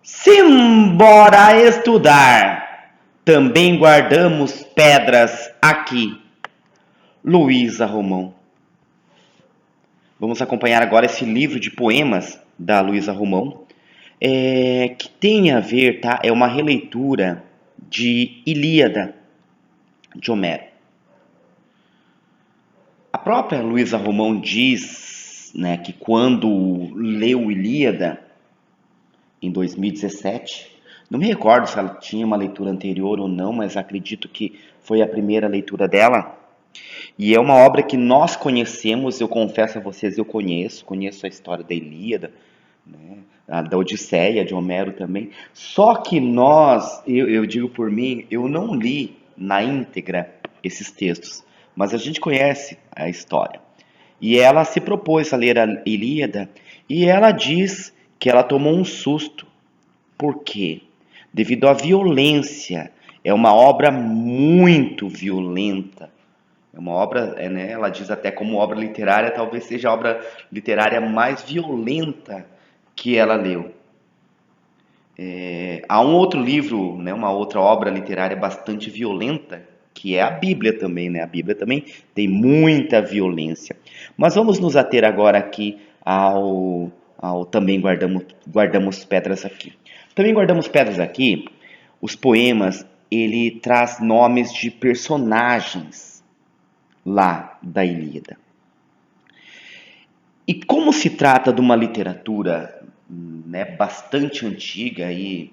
Simbora estudar! Também guardamos pedras aqui. Luísa Romão. Vamos acompanhar agora esse livro de poemas da Luísa Romão, que tem a ver, tá? É uma releitura de Ilíada, de Homero. A própria Luísa Romão diz, né, que quando leu Ilíada, em 2017, não me recordo se ela tinha uma leitura anterior ou não, mas acredito que foi a primeira leitura dela. E é uma obra que nós conhecemos, eu confesso a vocês, eu conheço a história da Ilíada, né, da Odisseia, de Homero também. Só que eu digo por mim, eu não li na íntegra esses textos, mas a gente conhece a história. E ela se propôs a ler a Ilíada e ela diz que ela tomou um susto. Por quê? Devido à violência. É uma obra muito violenta. É uma obra, né, ela diz até como obra literária, talvez seja a obra literária mais violenta que ela leu. Há um outro livro, né, uma outra obra literária bastante violenta, que é a Bíblia também, né? A Bíblia também tem muita violência. Mas vamos nos ater agora aqui ao também guardamos pedras aqui. Também guardamos pedras aqui. Os poemas, ele traz nomes de personagens lá da Ilíada. E como se trata de uma literatura, né, bastante antiga e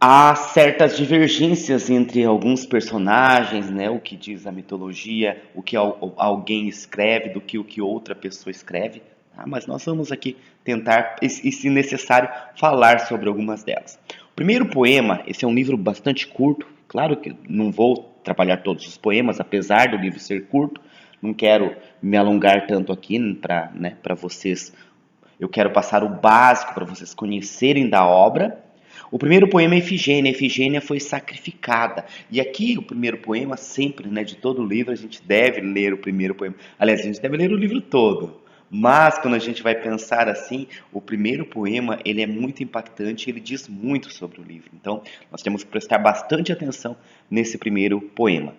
há certas divergências entre alguns personagens, né, o que diz a mitologia, o que alguém escreve, do que o que outra pessoa escreve. Tá? Mas nós vamos aqui tentar, e se necessário, falar sobre algumas delas. O primeiro poema, esse é um livro bastante curto, claro que não vou trabalhar todos os poemas, apesar do livro ser curto, não quero me alongar tanto aqui para, né, para vocês. Eu quero passar o básico para vocês conhecerem da obra. O primeiro poema é Efigênia. Efigênia foi sacrificada. E aqui o primeiro poema, sempre, né, de todo livro, a gente deve ler o primeiro poema. Aliás, a gente deve ler o livro todo. Mas quando a gente vai pensar assim, o primeiro poema, ele é muito impactante, ele diz muito sobre o livro. Então, nós temos que prestar bastante atenção nesse primeiro poema.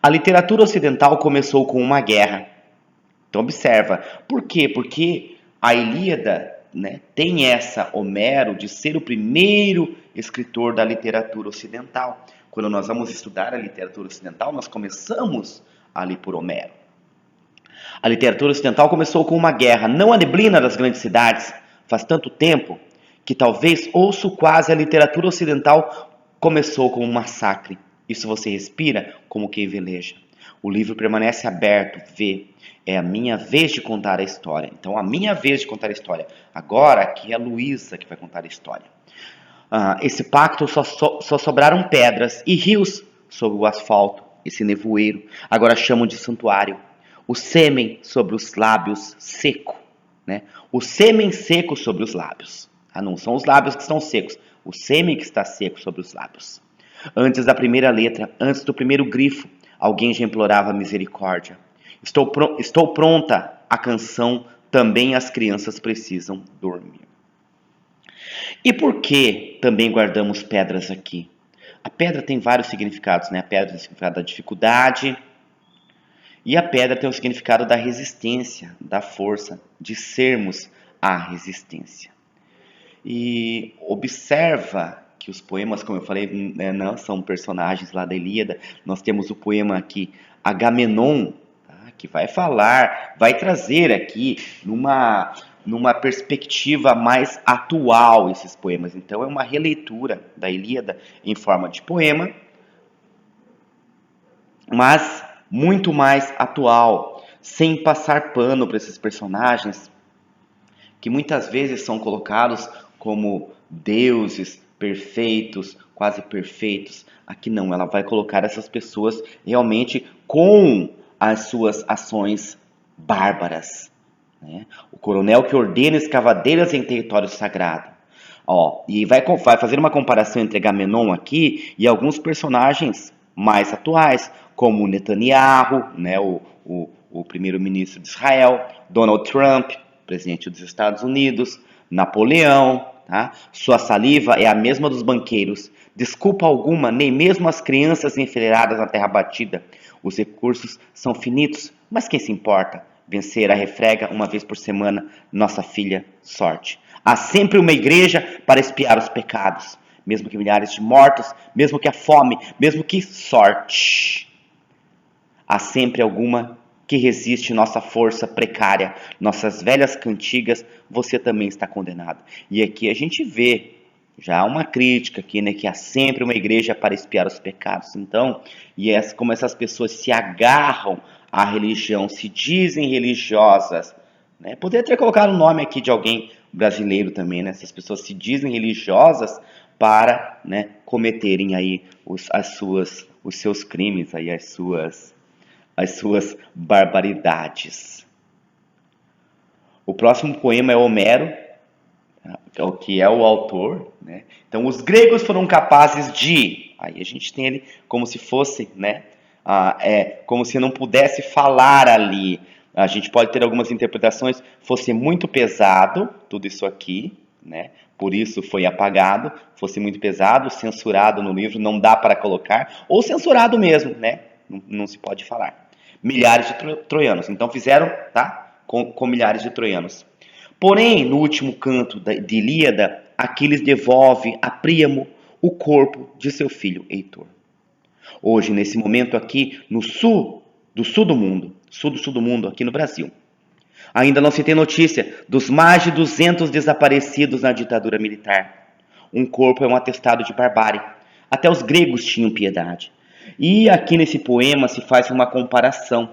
A literatura ocidental começou com uma guerra. Então observa. Por quê? Porque a Ilíada, né, tem essa Homero de ser o primeiro escritor da literatura ocidental. Quando nós vamos estudar a literatura ocidental, nós começamos ali por Homero. A literatura ocidental começou com uma guerra, não a neblina das grandes cidades. Faz tanto tempo que talvez ouço quase a literatura ocidental começou com um massacre. Isso você respira como quem veleja. O livro permanece aberto, vê. É a minha vez de contar a história. Então, a minha vez de contar a história. Agora, aqui é a Luísa que vai contar a história. Esse pacto só sobraram pedras e rios sobre o asfalto, esse nevoeiro. Agora chamam de santuário. O sêmen sobre os lábios seco. Né? O sêmen seco sobre os lábios. Não são os lábios que estão secos. O sêmen que está seco sobre os lábios. Antes da primeira letra, antes do primeiro grifo, alguém já implorava misericórdia. Estou pronta, a canção, também as crianças precisam dormir. E por que também guardamos pedras aqui? A pedra tem vários significados, né? A pedra tem o significado da dificuldade e a pedra tem o significado da resistência, da força, de sermos a resistência. E observa que os poemas, como eu falei, né, não são personagens lá da Ilíada. Nós temos o poema aqui, Agamenon, tá, que vai falar, vai trazer aqui numa perspectiva mais atual esses poemas. Então é uma releitura da Ilíada em forma de poema, mas muito mais atual, sem passar pano para esses personagens que muitas vezes são colocados como deuses perfeitos, quase perfeitos. Aqui não, ela vai colocar essas pessoas realmente com as suas ações bárbaras. Né? O coronel que ordena escavadeiras em território sagrado. E vai fazer uma comparação entre Agamenon aqui e alguns personagens mais atuais, como Netanyahu, né, o primeiro-ministro de Israel, Donald Trump, presidente dos Estados Unidos, Napoleão, tá? Sua saliva é a mesma dos banqueiros. Desculpa alguma, nem mesmo as crianças enfileiradas na terra batida. Os recursos são finitos, mas quem se importa? Vencer a refrega uma vez por semana, nossa filha, sorte. Há sempre uma igreja para espiar os pecados, mesmo que milhares de mortos, mesmo que a fome, mesmo que sorte. Há sempre alguma que resiste nossa força precária, nossas velhas cantigas, você também está condenado. E aqui a gente vê já uma crítica aqui, né, que há sempre uma igreja para espiar os pecados. Então, como essas pessoas se agarram à religião, se dizem religiosas, né? Poderia ter colocado o nome aqui de alguém brasileiro também, né? Essas pessoas se dizem religiosas para, né, cometerem aí os seus crimes, aí as suas barbaridades. O próximo poema é Homero, que é o autor, né? Então, os gregos foram capazes de... Aí a gente tem ele como se fosse, né? Como se não pudesse falar ali. A gente pode ter algumas interpretações. Fosse muito pesado, tudo isso aqui, né? Por isso foi apagado. Fosse muito pesado, censurado no livro, não dá para colocar. Ou censurado mesmo, né? Não se pode falar. Milhares de troianos. Então fizeram, tá? Com milhares de troianos. Porém, no último canto de Ilíada, Aquiles devolve a Príamo o corpo de seu filho Heitor. Hoje, nesse momento aqui, no sul do mundo, aqui no Brasil, ainda não se tem notícia dos mais de 200 desaparecidos na ditadura militar. Um corpo é um atestado de barbárie. Até os gregos tinham piedade. E aqui nesse poema se faz uma comparação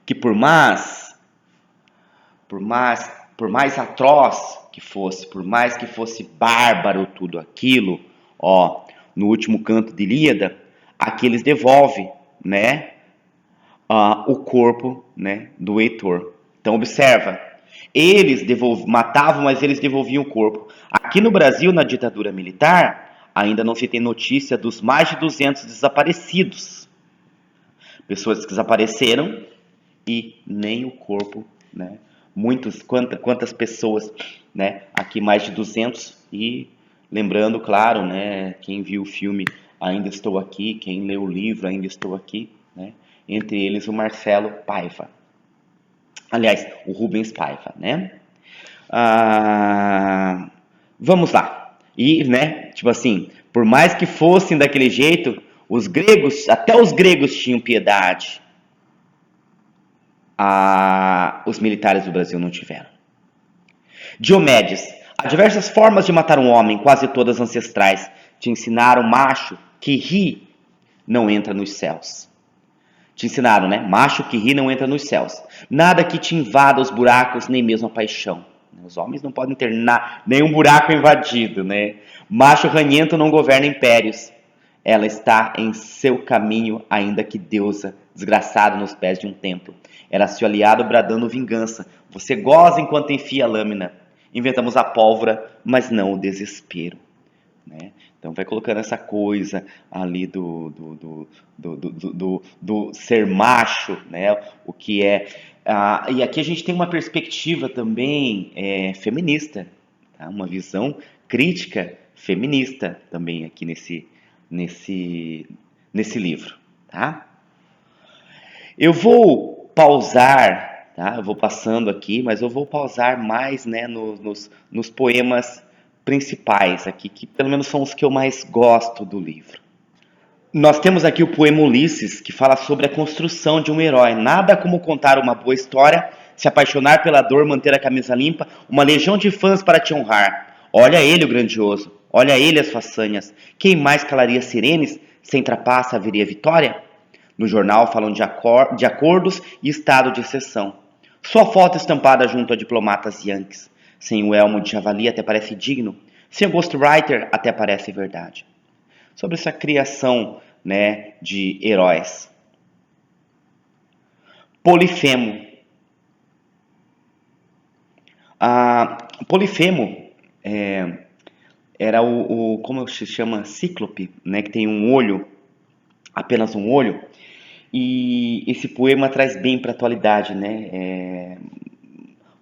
que por mais atroz que fosse, por mais que fosse bárbaro tudo aquilo, ó, no último canto de Ilíada, Aquiles devolve, né, o corpo, né, do Heitor. Então observa, eles matavam, mas eles devolviam o corpo. Aqui no Brasil, na ditadura militar, ainda não se tem notícia dos mais de 200 desaparecidos. Pessoas que desapareceram e nem o corpo, né? Quantas pessoas, né? Aqui mais de 200 e lembrando, claro, né? Quem viu o filme Ainda Estou Aqui, quem leu o livro Ainda Estou Aqui, né? Entre eles o Marcelo Paiva. Aliás, o Rubens Paiva, né? Vamos lá. E, né? Tipo assim, por mais que fossem daquele jeito, até os gregos tinham piedade. Os militares do Brasil não tiveram. Diomedes, há diversas formas de matar um homem, quase todas ancestrais. Te ensinaram, macho, que ri, não entra nos céus. Te ensinaram, né? Macho que ri não entra nos céus. Nada que te invada os buracos, nem mesmo a paixão. Os homens não podem ter nenhum buraco invadido, né? Macho ranhento não governa impérios. Ela está em seu caminho, ainda que deusa, desgraçada nos pés de um templo. Era seu aliado bradando vingança. Você goza enquanto enfia a lâmina. Inventamos a pólvora, mas não o desespero. Né? Então vai colocando essa coisa ali do ser macho, né? O que é... e aqui a gente tem uma perspectiva também feminista, tá? Uma visão crítica feminista também aqui nesse livro, tá? Eu vou pausar, tá? Eu vou passando aqui, mas eu vou pausar mais, né, nos poemas principais aqui, que pelo menos são os que eu mais gosto do livro. Nós temos aqui o poema Ulisses, que fala sobre a construção de um herói. Nada como contar uma boa história, se apaixonar pela dor, manter a camisa limpa, uma legião de fãs para te honrar. Olha ele, o grandioso. Olha ele, as façanhas. Quem mais calaria sirenes? Sem trapaça haveria vitória? No jornal falam de acordos e estado de exceção. Sua foto estampada junto a diplomatas yankees. Sem o elmo de javali até parece digno. Sem o ghostwriter até parece verdade. Sobre essa criação, né, de heróis. Polifemo. Polifemo era como se chama? Cíclope, né, que tem um olho, apenas um olho. E esse poema traz bem para a atualidade, né?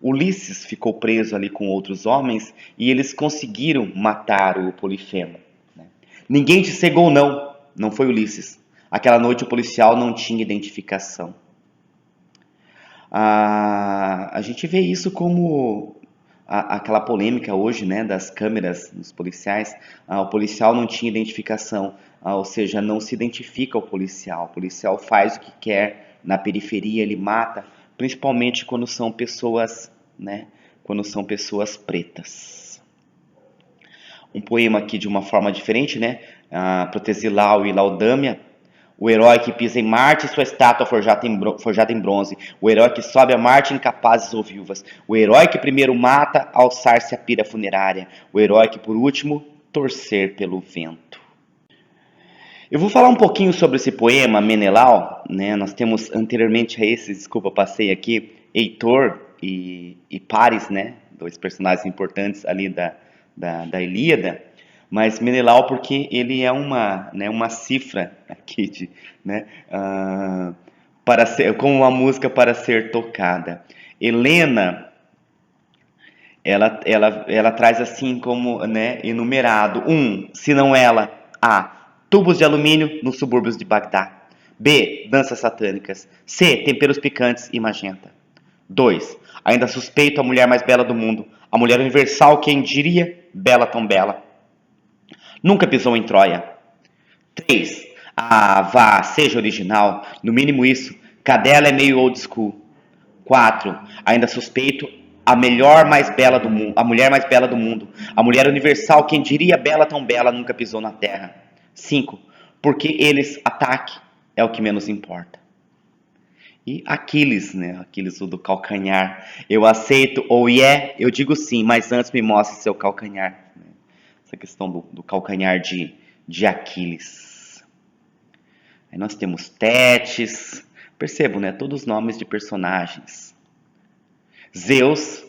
Ulisses ficou preso ali com outros homens e eles conseguiram matar o Polifemo, né? Ninguém te cegou, não. Não foi Ulisses. Aquela noite o policial não tinha identificação. A gente vê isso como aquela polêmica hoje, né, das câmeras dos policiais. O policial não tinha identificação, ou seja, não se identifica o policial. O policial faz o que quer na periferia, ele mata, principalmente quando são pessoas, né, quando são pessoas pretas. Um poema aqui de uma forma diferente, né, Protesilau e Laodâmia. O herói que pisa em Marte, sua estátua forjada em bronze. O herói que sobe a Marte, incapazes ou viúvas. O herói que primeiro mata, alçar-se à pira funerária. O herói que, por último, torcer pelo vento. Eu vou falar um pouquinho sobre esse poema, Menelau, né? Nós temos anteriormente a esse, desculpa, passei aqui, Heitor e Paris, né? Dois personagens importantes ali da Ilíada. Mas Menelau porque ele é uma cifra aqui, né, para ser, como uma música para ser tocada. Helena, ela traz assim como, né, enumerado: 1. Se não ela, A. Tubos de alumínio nos subúrbios de Bagdá. B. Danças satânicas. C. Temperos picantes e magenta. 2. Ainda suspeito a mulher mais bela do mundo. A mulher universal, quem diria? Bela tão bela. Nunca pisou em Troia. 3. Vá, seja original. No mínimo isso. Cadela é meio old school. 4. Ainda suspeito a mulher mais bela do mundo. A mulher universal, quem diria bela tão bela, nunca pisou na terra. 5. Porque eles ataque é o que menos importa. E Aquiles, né? Aquiles, o do calcanhar. Eu aceito ou eu digo sim, mas antes me mostre seu calcanhar. Essa questão do calcanhar de Aquiles. Aí nós temos Tétis. Percebo, né? Todos os nomes de personagens. Zeus.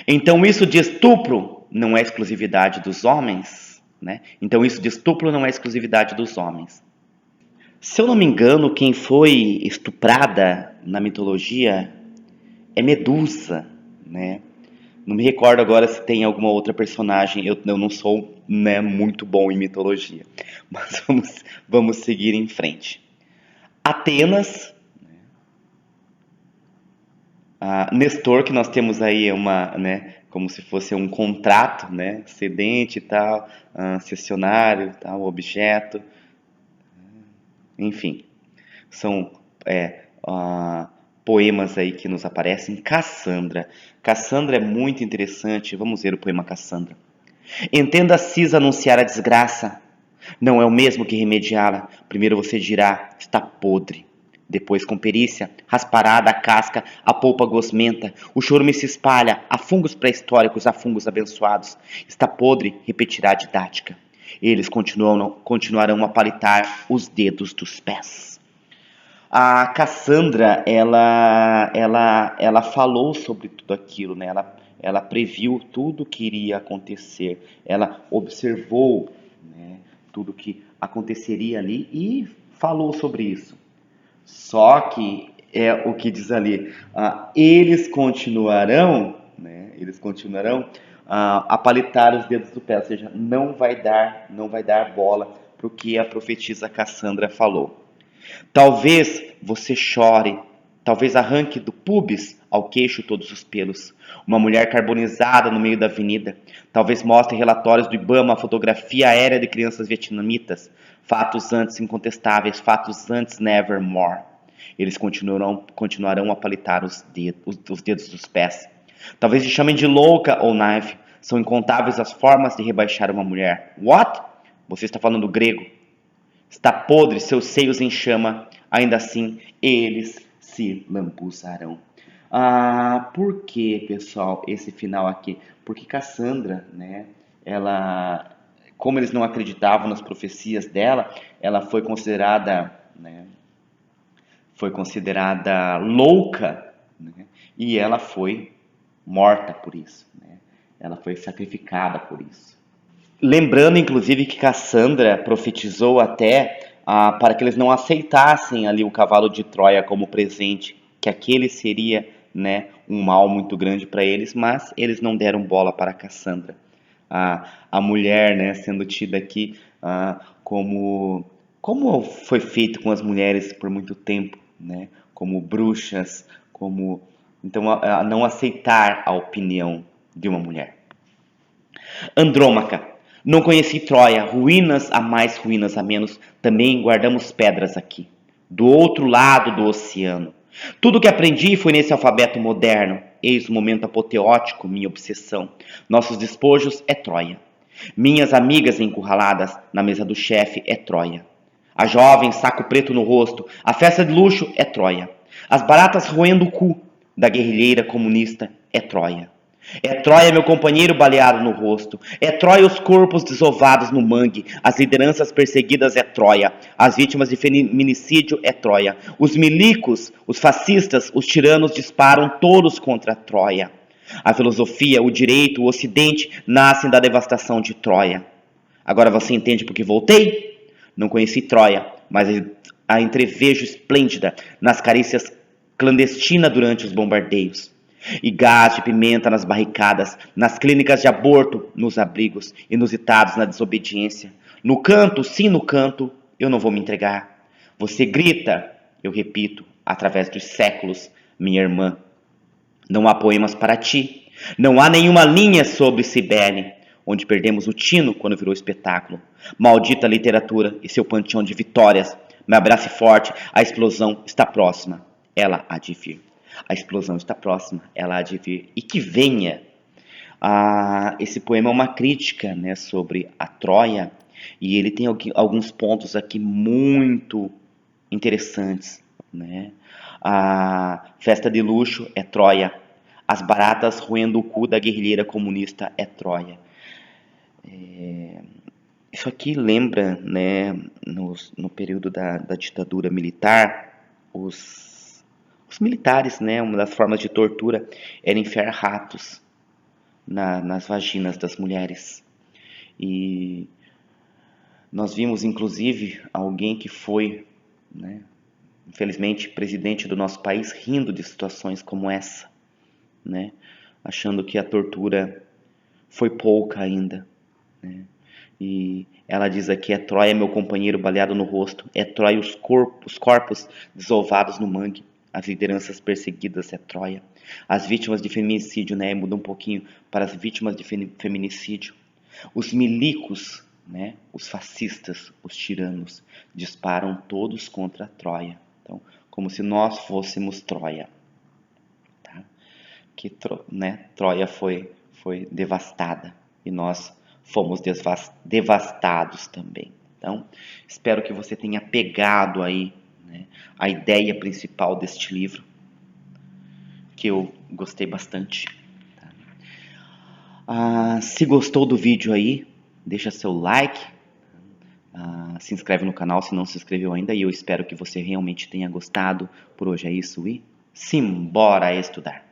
Então isso de estupro não é exclusividade dos homens, né? Então isso de estupro não é exclusividade dos homens. Se eu não me engano, quem foi estuprada na mitologia é Medusa, né? Não me recordo agora se tem alguma outra personagem. Eu não sou, né, muito bom em mitologia. Mas vamos seguir em frente. Atenas. Nestor, que nós temos aí né, como se fosse um contrato, né, cedente e tal, cessionário, tal, objeto. Enfim, são poemas aí que nos aparecem. Cassandra. Cassandra é muito interessante. Vamos ver o poema Cassandra. Entenda Cis anunciar a desgraça. Não é o mesmo que remediá-la. Primeiro você dirá, está podre. Depois, com perícia, raspará da casca a polpa gosmenta. O chorume se espalha, há fungos pré-históricos, há fungos abençoados. Está podre, repetirá a didática. Eles continuarão a palitar os dedos dos pés. A Cassandra, ela falou sobre tudo aquilo, né? Ela previu tudo que iria acontecer. Ela observou, né, tudo que aconteceria ali e falou sobre isso. Só que é o que diz ali, eles continuarão, né? Eles continuarão a palitar os dedos do pé, ou seja, não vai dar bola para o que a profetisa Cassandra falou. Talvez você chore, talvez arranque do pubis ao queixo todos os pelos. Uma mulher carbonizada no meio da avenida. Talvez mostre relatórios do IBAMA, fotografia aérea de crianças vietnamitas. Fatos antes incontestáveis, fatos antes nevermore. Eles continuarão a palitar os dedos dos pés. Talvez te chamem de louca ou naive. São incontáveis as formas de rebaixar uma mulher. What? Você está falando grego. Está podre, seus seios em chama, ainda assim eles se lambuzarão. Por que, pessoal, esse final aqui? Porque Cassandra, né, como eles não acreditavam nas profecias dela, ela foi considerada, né, louca, né, e ela foi morta por isso, né, ela foi sacrificada por isso. Lembrando, inclusive, que Cassandra profetizou até para que eles não aceitassem ali o cavalo de Troia como presente, que aquele seria né, um mal muito grande para eles, mas eles não deram bola para Cassandra. A mulher, né, sendo tida aqui como foi feito com as mulheres por muito tempo, né, como bruxas, como então a não aceitar a opinião de uma mulher. Andrômaca. Não conheci Troia, ruínas a mais, ruínas a menos, também guardamos pedras aqui, do outro lado do oceano. Tudo que aprendi foi nesse alfabeto moderno, eis o momento apoteótico, minha obsessão. Nossos despojos é Troia. Minhas amigas encurraladas na mesa do chefe é Troia. A jovem, saco preto no rosto, a festa de luxo é Troia. As baratas roendo o cu da guerrilheira comunista é Troia. É Troia, meu companheiro baleado no rosto. É Troia, os corpos desovados no mangue. As lideranças perseguidas é Troia. As vítimas de feminicídio é Troia. Os milicos, os fascistas, os tiranos disparam todos contra Troia. A filosofia, o direito, o ocidente nascem da devastação de Troia. Agora você entende por que voltei? Não conheci Troia, mas a entrevejo esplêndida nas carícias clandestinas durante os bombardeios. E gás de pimenta nas barricadas, nas clínicas de aborto, nos abrigos, inusitados na desobediência. No canto, sim, no canto, eu não vou me entregar. Você grita, eu repito, através dos séculos, minha irmã. Não há poemas para ti. Não há nenhuma linha sobre Cibele, onde perdemos o tino quando virou espetáculo. Maldita literatura e seu panteão de vitórias. Me abrace forte, a explosão está próxima. Ela há de vir. A explosão está próxima, ela há de vir. E que venha. Esse poema é uma crítica, né, sobre a Troia. E ele tem alguns pontos aqui muito interessantes, né? A festa de luxo é Troia. As baratas roendo o cu da guerrilheira comunista é Troia. Isso aqui lembra, né, no período da ditadura militar, os militares, né, uma das formas de tortura era enfiar ratos nas vaginas das mulheres. E nós vimos, inclusive, alguém que foi, né, infelizmente, presidente do nosso país, rindo de situações como essa, né, achando que a tortura foi pouca ainda, né. E ela diz aqui, é Troia, meu companheiro baleado no rosto, é Troia, os corpos desovados no mangue, as lideranças perseguidas, é Troia. As vítimas de feminicídio, né, muda um pouquinho para as vítimas de feminicídio. Os milicos, né, os fascistas, os tiranos, disparam todos contra Troia. Então, como se nós fôssemos Troia. Tá? Que né, Troia foi devastada e nós fomos devastados também. Então, espero que você tenha pegado aí, né, a ideia principal deste livro, que eu gostei bastante. Tá? Se gostou do vídeo aí, deixa seu like, se inscreve no canal se não se inscreveu ainda, e eu espero que você realmente tenha gostado. Por hoje é isso e simbora estudar!